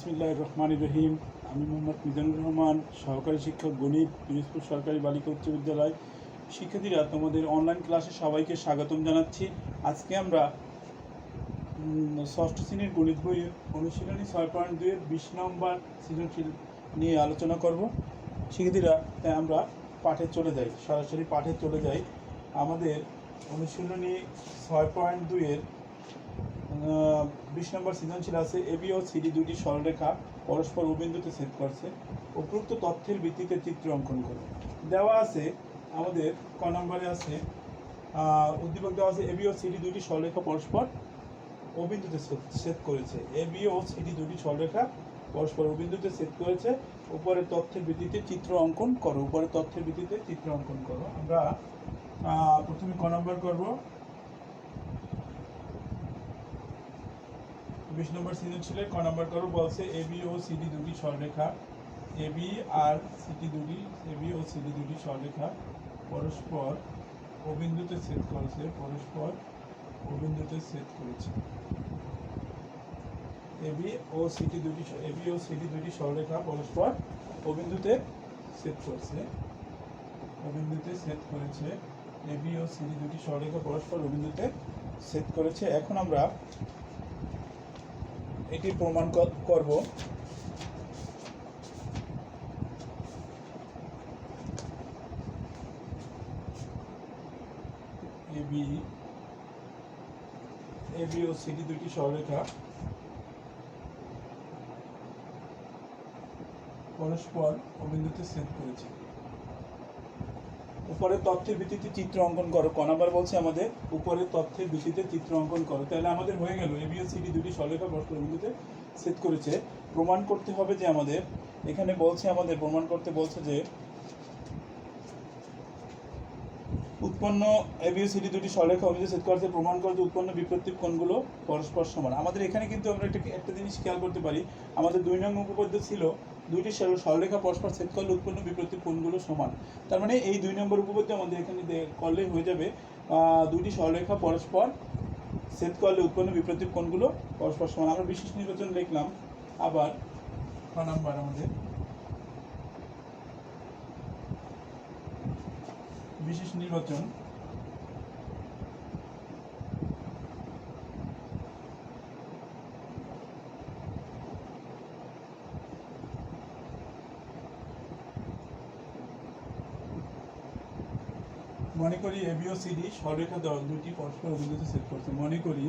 বিসমিল্লাহির রহমানির রহিম। আমি মোহাম্মদ মিজানুর রহমান, সহকারী শিক্ষক গণিত, পিরোজপুর সরকারি বালিকা উচ্চ বিদ্যালয়। শিক্ষার্থীরা, তোমাদের অনলাইন ক্লাসে সবাইকে স্বাগতম জানাচ্ছি। আজকে আমরা ষষ্ঠ শ্রেণীর গণিত বই অনুশীলনী 6.2-এর 20 নম্বর সৃজনশীল নিয়ে আলোচনা করব। শিক্ষার্থীরা, আমরা পাঠে চলে যাই, সরাসরি পাঠে চলে যাই। আমাদের অনুশীলনী 6.2-এর 20 নম্বর সৃজনশীল আছে এবি ও সিডি দুটি সরলরেখা পরস্পর অবিন্দুতে ছেদ করছে। উপরোক্ত তথ্যের ভিত্তিতে চিত্র অঙ্কন করে দেওয়া আছে। আমাদের ক নম্বরে আছে উদ্দীপক দেওয়া আছে এবি ও সিডি দুটি সরলরেখা পরস্পর অবিন্দুতে ছেদ করেছে। এবি ও সিডি দুটি সরলরেখা পরস্পর অবিন্দুতে ছেদ করেছে। উপরের তথ্যের ভিত্তিতে চিত্র অঙ্কন করো। উপরের তথ্যের ভিত্তিতে চিত্র অঙ্কন করো। আমরা প্রথমে ক নম্বর করবো। 20 নম্বর সৃজনশীলের ক নম্বর করো। বলছে এবি ও সিডি দুটি সরলরেখা, এবি ও সিডি দুটি সরলরেখা পরস্পর অবিন্দুতে ছেদ করেছে। এবি ও সিডি দুটি সরলরেখা পরস্পর অবিন্দুতে ছেদ করেছে। এবি ও সিডি দুটি সরলরেখা পরস্পর অবিন্দুতে ছেদ করেছে। এখন আমরা এটি প্রমাণ করব। এবি ও সিডি দুটি সরলরেখা পরস্পর অবিন্দুতে ছেদ করেছে। উপরের তথ্যের ভিত্তিতে চিত্র অঙ্কন করো। ক নাম্বার বলছে আমাদের উপরের তথ্যের ভিত্তিতে চিত্র অঙ্কন করো। তাহলে আমাদের হয়ে গেল এবি ও সিডি দুটি সরলরেখা পরস্পর অবিন্দুতে ছেদ করেছে। প্রমাণ করতে হবে যে আমাদের এখানে বলছে, আমাদের প্রমাণ করতে বলছে যে উৎপন্ন এবি ও সিডি দুটি সরলরেখা অবিন্দুতে ছেদ করেছে। প্রমাণ করে যে উৎপন্ন বিপরীত কোণগুলো পরস্পর সমান। আমাদের এখানে কিন্তু আমরা একটা জিনিস খেয়াল করতে পারি। আমাদের 2 নং উপপাদ্য ছিল দুইটি সরলরেখা পরস্পর ছেদ করলে উৎপন্ন বিপরীত কোণগুলো সমান। তার মানে এই 2 নম্বর উপপাদ্য আমাদের এখানে করলেই হয়ে যাবে দুইটি সরলরেখা পরস্পর ছেদ করলে উৎপন্ন বিপরীত কোণগুলো পরস্পর সমান। আমরা বিশেষ নির্বাচন লিখলাম। আবার ক নাম্বার আমাদের বিশেষ নির্বাচন। মনে করি এবি ও সিডি সরলরেখা দল দুটি পরস্পর অবিন্দুতে ছেদ করছে। মনে করি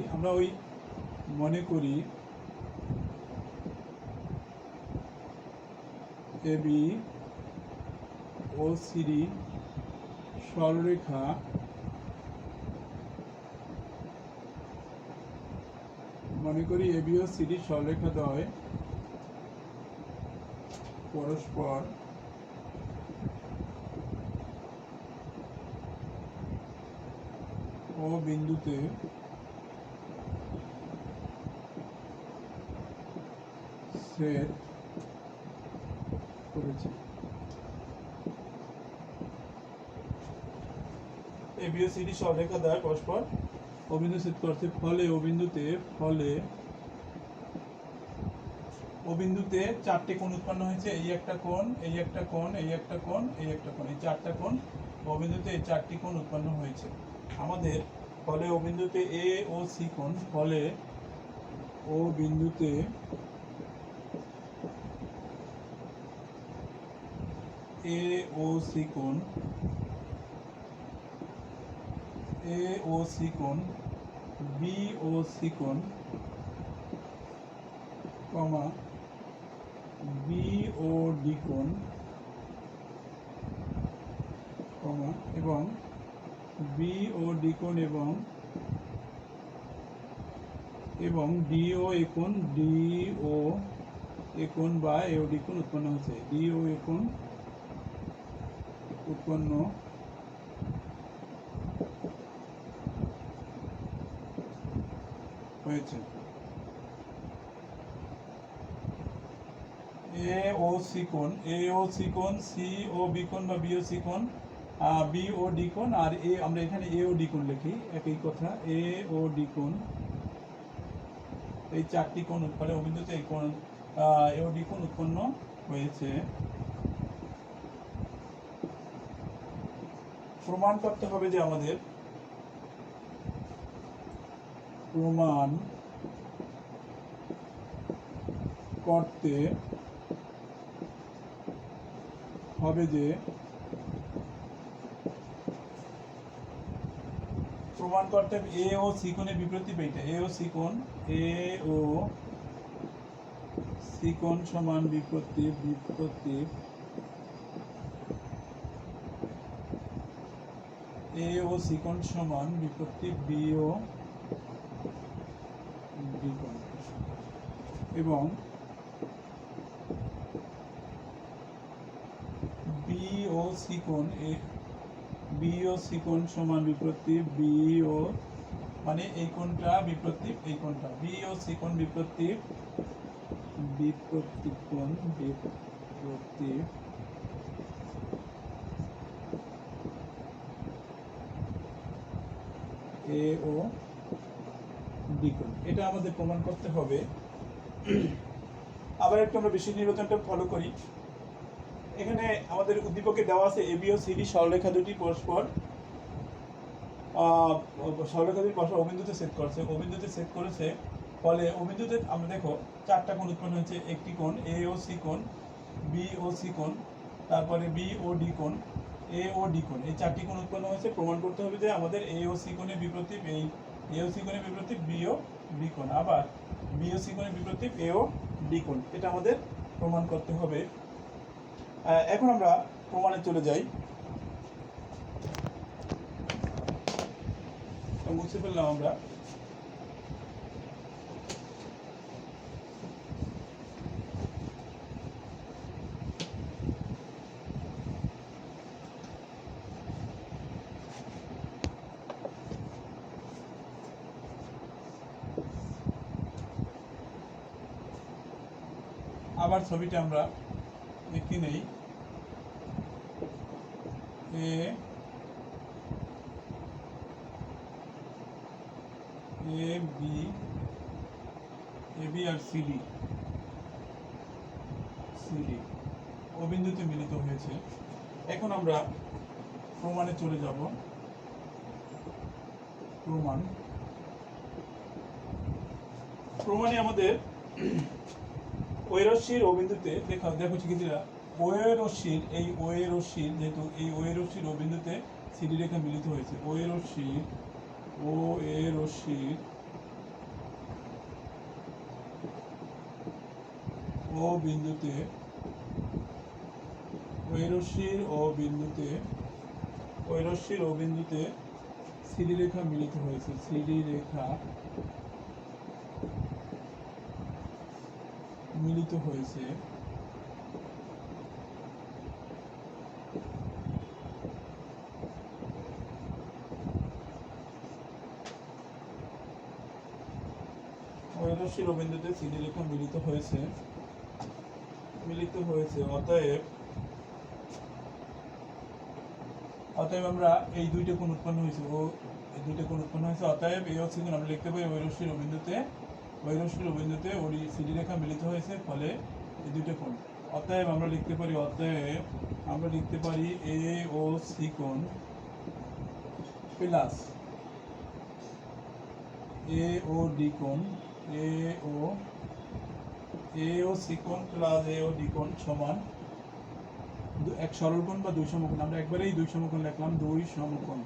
এবি ও সিডি সরলরেখা দ্বয় পরস্পর ও বিন্দুতে ছেদ করেছে। এবি ও সিডি সরলরেখা দ্বয় পরস্পর অবিন্দু ছেদ করছে। ফলে অবিন্দুতে 4টে কোণ উৎপন্ন হয়েছে। এই একটা কোণ, এই একটা কোণ, এই একটা কোণ, এই একটা কোণ, এই 4টা কোণ অবিন্দুতে, এই 4টি কোণ উৎপন্ন হয়েছে। আমাদের ফলে অবিন্দুতে এ ও সি কোণ, ফলে ও বিন্দুতে এ ও সি কোণ, বি ও সি কোণ, কমা বি ও ডি কোণ, কমা এবং বি ও ডি কোণ এবং ডি ও এ কোণ বা এ ও ডি কোণ উৎপন্ন হয়েছে। ডি ও এ কোণ উৎপন্ন হয়েছে। এ ও সি কোণ, সি ও বি কোণ বা বি ও সি কোণ, বি ও ডি কোণ, আর আমরা এখানে এ ও ডি কোণ লিখি, একই কথা। এ ও ডি কোণ, এই 4টি কোণ উৎপন্ন অবিন্দুতে এই কোণ এওডি কোণ উৎপন্ন হয়েছে। প্রমাণ করতে হবে যে আমাদের প্রমাণ করতে হবে যে প্রমাণ করতে হবে এ ও সি কোণের বিপরীত এইটা এ ও সি কোণ সমান বিপরীত এ ও সি কোণ সমান বিপরীত বি ও ডি কোণ এবং বি ও সি কোণ সমান বিপরীত বি ও মানে এই কোণটা বিপরীত এই কোণটা বি ও সি কোণ বিপরীত কোণ এ ও ডি কোণ। এটা আমাদের প্রমাণ করতে হবে। আবার একটু আমরা বিশেষ নির্বাচনটা ফলো করি। এখানে আমাদের উদ্দীপকে দেওয়া আছে এবি ও সিডি সরলরেখা দুটি পরস্পর অবিন্দুতে ছেদ করেছে ফলে অবিন্দুতে আমরা দেখো চারটা কোণ উৎপন্ন হয়েছে। একটি কোণ এ ও সি কোণ, বি ও সি কোণ, তারপরে বি ও ডি কোণ, এ ও ডি কোণ, এই চারটি কোণ উৎপন্ন হয়েছে। প্রমাণ করতে হবে যে আমাদের এ ও সি কোণের বিপরীত বি ও ডি কোণ, আবার বি ও সি কোণের বিপরীত এ ও ডি কোণ, এটা আমাদের প্রমাণ করতে হবে। এখন আমরা প্রমাণে চলে যাই। মুছে ফেললাম আমরা। আবার ছবিটা আমরা দেখি নেই। এ বি আর সিডি ও বিন্দুতে মিলিত হয়েছে। এখন আমরা প্রমাণে চলে যাব। প্রমাণে আমাদের ওই রশ্মির ও বিন্দুতে দেখো শিক্ষার্থীরা, ও এ রশ্মির যেহেতু এই ও এ রশ্মির ও বিন্দুতে সিডি রেখা মিলিত হয়েছে। ও এ রশ্মির ও বিন্দুতে সিডি রেখা মিলিত হয়েছে। ওই বিন্দুতে সিডি রেখা মিলিত হয়েছে। অতএব আমরা এই দুইটা কোণ উৎপন্ন হয়েছে অতএব এই হচ্ছে আমরা লিখতে পারি ওই রশ্মির ও বিন্দুতে ওই সিডি রেখা মিলিত হয়েছে, ফলে এই দুইটা কোণ। অতএব আমরা লিখতে পারি এ ও সি কোণ প্লাস এ ও ডি কোণ এ ও সি কোণ প্লাস এ ও ডি কোণ সমান এক সরল কোণ বা দুই সমকোণ। আমরা একবারেই দুই সমকোণ লিখলাম, দুই সমকোণ।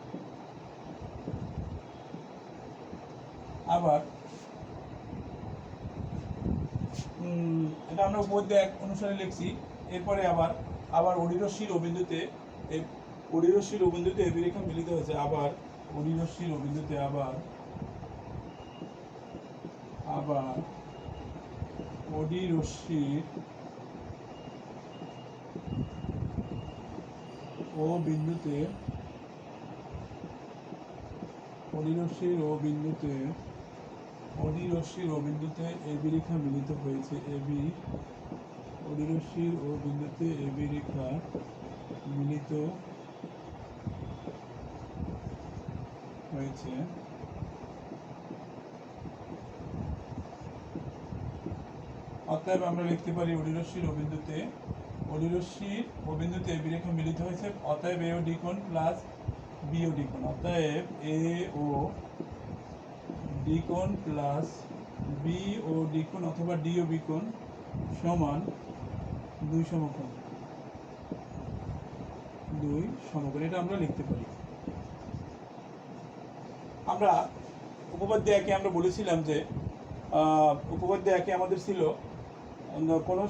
আবার এটা আমরা উপপাদ্য এক অনুসারে লিখছি। এরপরে আবার ওডি রশ্মির ও বিন্দুতে এবি রেখা মিলিত হয়েছে। আবার ওডি রশ্মির ও বিন্দুতে ওডি রশ্মির ও বিন্দুতে এবি রেখা মিলিত হয়েছে। ওডি রশ্মির ও বিন্দুতে এবি রেখা মিলিত হয়েছে। অতএব আমরা লিখতে পারি অডিরশ্মির অবিন্দুতে বি রেখা মিলিত হয়েছে, অতএব এ ও ডি কোণ প্লাস বি ও ডি কোণ, অতএব এ ও ডি কোণ প্লাস বি ও ডি কোণ অথবা ডি ও বি কোণ সমান দুই সমকোণ, এটা আমরা লিখতে পারি। আমরা উপপাদ্য একে আমরা বলেছিলাম যে উপপাদ্য একে আমাদের ছিল কোনো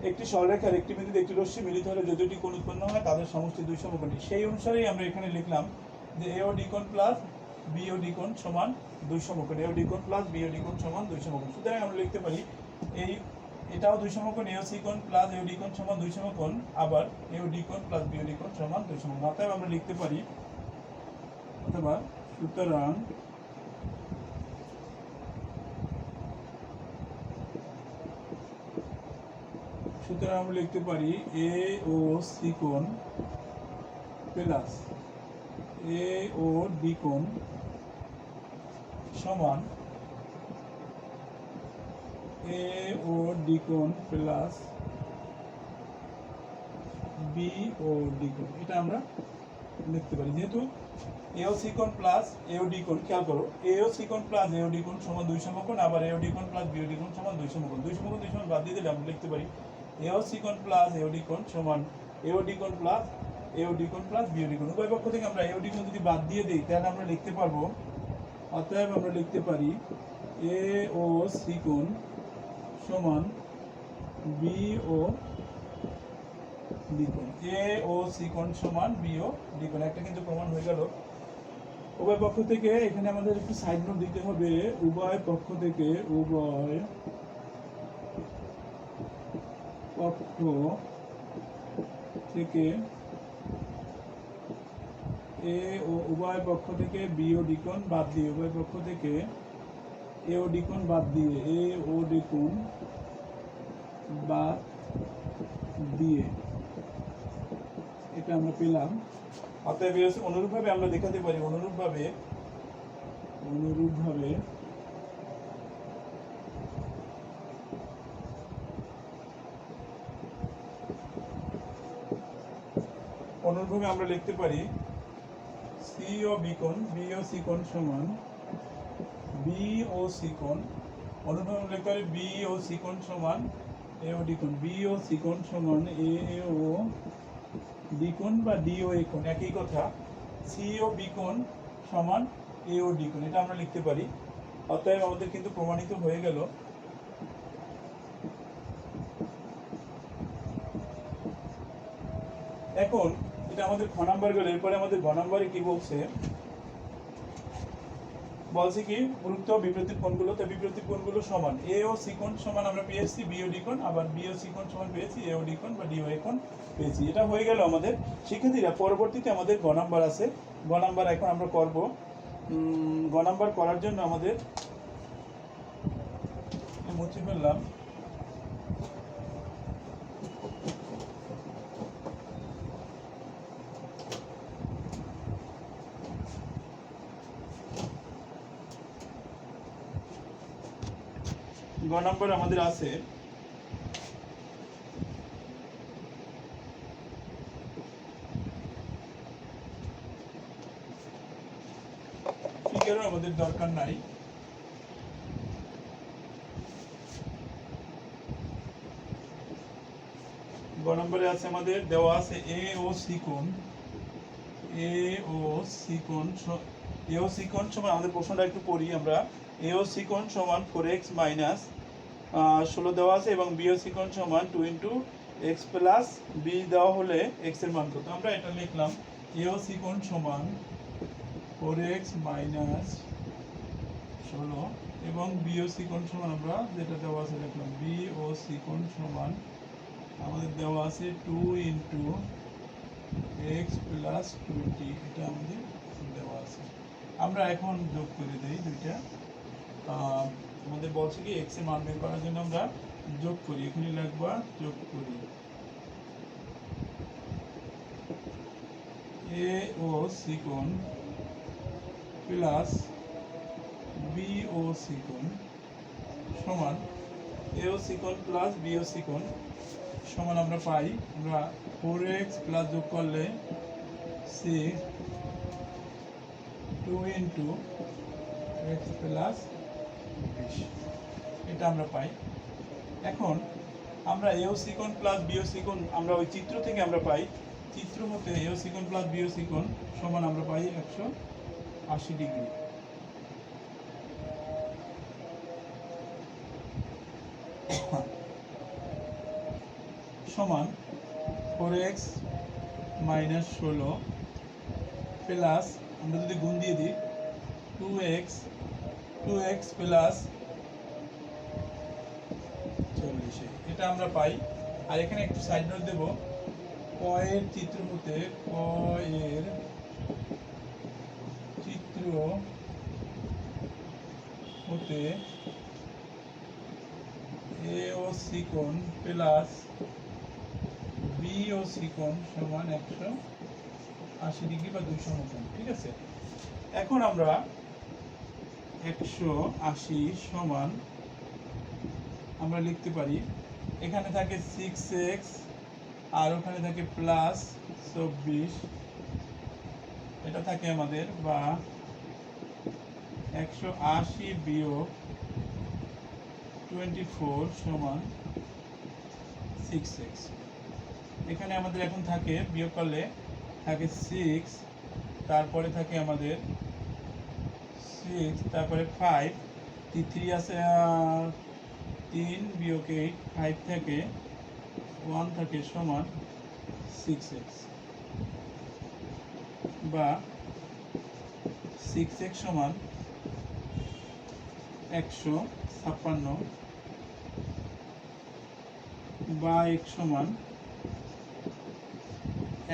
একটি সরলরেখার একটি বিন্দুতে একটি রশ্মি মিলিত হলে যে দুটি কোণ উৎপন্ন হয় তাদের সমষ্টি দুই সমকোণী। সেই অনুসারেই আমরা এখানে লিখলাম যে এ ও ডি কোণ প্লাস বি ও ডি কোণ সমান দুই সমকোণ, এ ও ডি কোণ প্লাস বি ও ডি কোণ সমান দুই সমকোণ। সুতরাং আমরা লিখতে পারি এটাও দুই সমকোণ, এ ও সি কোণ প্লাস এ ও ডি কোণ সমান দুই সমকোণ, আবার এ ও ডি কোণ প্লাস বি ও ডি কোণ সমান দুই সমকোণ। অতএব আমরা লিখতে পারি অথবা সুতরাং আমরা লিখতে পারি এ ও সি কোণ প্লাস এ ও ডি কোণ সমান এ ও ডি কোণ প্লাস বি ও ডি কোণ, এটা আমরা লিখতে পারি। যেহেতু এ ও সি কোণ প্লাস এ ও ডি কোণ, খেয়াল করো, এ ও সি কোণ প্লাস এ ও ডি কোণ সমান দুই সমকোণ, আবার এ ও ডি কোণ প্লাস বি ও ডি কোণ সমান দুই সমকোণ। দুই সমকোণ বাদ দিয়ে দিলে আমরা লিখতে পারি এ ও সি কোণ প্লাস এ ও ডি কোণ সমান এ ও ডি কোণ প্লাস এ ও ডি কোণ প্লাস বি ও ডি কোণ। উভয় পক্ষ থেকে আমরা এ ও ডি কোণ যদি বাদ দিয়ে দিই তাহলে আমরা লিখতে পারবো, অতএব আমরা লিখতে পারি এ ও সি কোণ সমান বি ও ডি কোণ, এ ও সি কোণ সমান বি ও ডি কোণ। একটা কিন্তু প্রমাণ হয়ে গেল। উভয় পক্ষ থেকে এখানে আমাদের একটু সাইড নোট দিতে হবে, উভয় পক্ষ থেকে উভয় পক্ষ থেকে বি ও ডি কোণ বাদ দিয়ে, উভয় পক্ষ থেকে এ ও ডি কোণ বাদ দিয়ে, এ ও ডি কোণ বাদ দিয়ে এটা আমরা পেলাম। অতএব অনুরূপভাবে আমরা দেখাতে পারি, অনুরূপভাবে আমরা লিখতে পারি সি ও বি কোণ, বি ও সি কোণ সমান বি ও সি কোণ, অনুরূপভাবে আমরা লিখতে পারি বি ও সি কোণ সমান এ ও ডি কোণ, বি ও সি কোণ সমান এ ও ডি কোণ বা ডি ও এ কোণ, একই কথা। সি ও বি কোণ সমান এ ও ডি কোণ, এটা আমরা লিখতে পারি। অতএব আমাদের কিন্তু প্রমাণিত হয়ে গেল। এখন এটা আমাদের খ নাম্বার গেল। এরপরে আমাদের গ নাম্বারে কি বলছে কি গুরুত্ব বিপরীত কোণগুলো, তো বিপরীত কোণগুলো সমান এ ও সি কোণ সমান আমরা পেয়েছি বি ও ডি কোণ, আবার বি ও সি কোণ সমান পেয়েছি এ ও ডি কোণ বা ডি ও এ কোণ পেয়েছি। এটা হয়ে গেল আমাদের। শিক্ষার্থীরা পরবর্তীতে আমাদের গ নাম্বার আছে, গ নাম্বার এখন আমরা করব। গ নাম্বার করার জন্য আমাদের মুছে ফেললাম। গ নাম্বার আমাদের আছে ফিগারও আমাদের দরকার নাই। গ নম্বরে আছে আমাদের দেওয়া আছে এ ও সি কোণ, এ ও সি কোণ সমান, আমাদের প্রশ্নটা একটু পড়ি আমরা। এ ও সি কোণ সমান 4x মাইনাস 16 দেওয়া আছে এবং বি ও সি কোণ সমান 2 ইন্টু x প্লাস বি দেওয়া হলে x এর মান কত। আমরা এটা লিখলাম এ ও সি কোণ সমান 4x মাইনাস 16 এবং বি ও সি কোণ সমান আমরা যেটা দেওয়া আছে লিখলাম বি ও সি কোণ সমান আমাদের দেওয়া আছে 2 ইন্টু x প্লাস 20, এটা আমাদের দেওয়া আছে। আমরা এখন যোগ করে দেই দুইটা। আমাদের বলছে কি x এর মান বের করার জন্য আমরা যোগ করি, এখানে লিখবা যোগ করি এ ও সি কোণ প্লাস বি ও সি কোণ সমান এও সিকন প্লাস বিও সিকন সমান আমরা পাই আমরা 4x প্লাস যোগ করলে 6 2 ইন্টু এক্স প্লাস 20 এটা আমরা পাই। এখন আমরা এও সিকন প্লাস বিও সিকন আমরা ওই চিত্র থেকে আমরা পাই, চিত্র হতে এও সিকন প্লাস বিও সিকন সমান আমরা পাই 180 ডিগ্রি। সমান 4x মাইনাস 16 প্লাস আমরা যদি গুণ দিয়ে দিই 2x প্লাস 40 এটা আমরা পাই। আর এখানে একটু সাইড নোট দেব, কয়ের চিত্র হতে এ ও সিকোণ প্লাস বি ও সিকোণ সমান 180 ডিগ্রি বা 200 মতন, ঠিক আছে। এখন আমরা 180 সমান আমরা লিখতে পারি, এখানে থাকে 6x আর ওখানে থাকে প্লাস 24, এটা থাকে আমাদের বা 180 বিয়োগ 24 সমান 6x। এখানে আমাদের এখন থাকে বিয়োগ করলে থাকে 6, তারপরে থাকে আমাদের 6, তারপরে 5, 3 আছে 3 বিয়োগ 8, 5 থেকে 1 থাকে সমান 6x বা 6x সমান 156 বা x সমান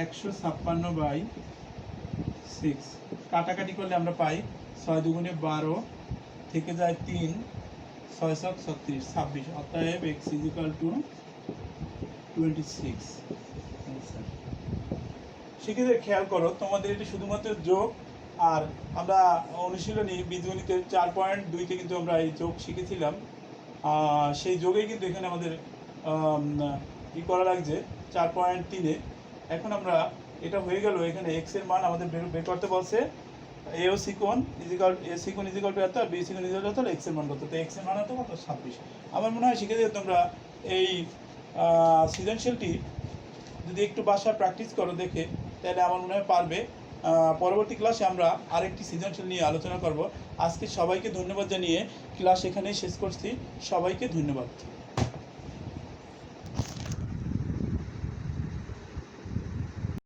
156 বাই 6। কাটাকাটি করলে আমরা পাই 6 দুগুণে 12 থেকে যায় 3, 6 7 36, 26, অতএব x ইকুয়াল টু 26। সেক্ষেত্রে খেয়াল করো তোমাদের এটি শুধুমাত্র যোগ, আর আমরা অনুশীলনী বীজগণিতের 4.2-তে কিন্তু আমরা এই যোগ শিখেছিলাম, সেই যোগেই কিন্তু এখানে আমাদের ই করা লাগছে 4.3-এ। এখন আমরা এটা হয়ে গেল, এখানে এক্স এর মান আমাদের বের করতে বলছে, এ ও সিকোণ ইজিক্যাল এ সিকোণ ইজিক্যাল টু এত, বি সিকোণ ইজিক্যাল টু এত, এক্স এর মান কত, তো এক্স এর মান হতো কত 26। আমার মনে হয় শিখে দিয়ে তোমরা এই সৃজনশীলটি যদি একটু বাসায় প্র্যাকটিস করো দেখে, তাহলে আমার মনে হয় পারবে। পরবর্তী ক্লাসে আমরা আরেকটি সৃজনশীল নিয়ে আলোচনা করব। আজকে সবাইকে ধন্যবাদ জানিয়ে ক্লাস এখানেই শেষ করছি। সবাইকে ধন্যবাদ।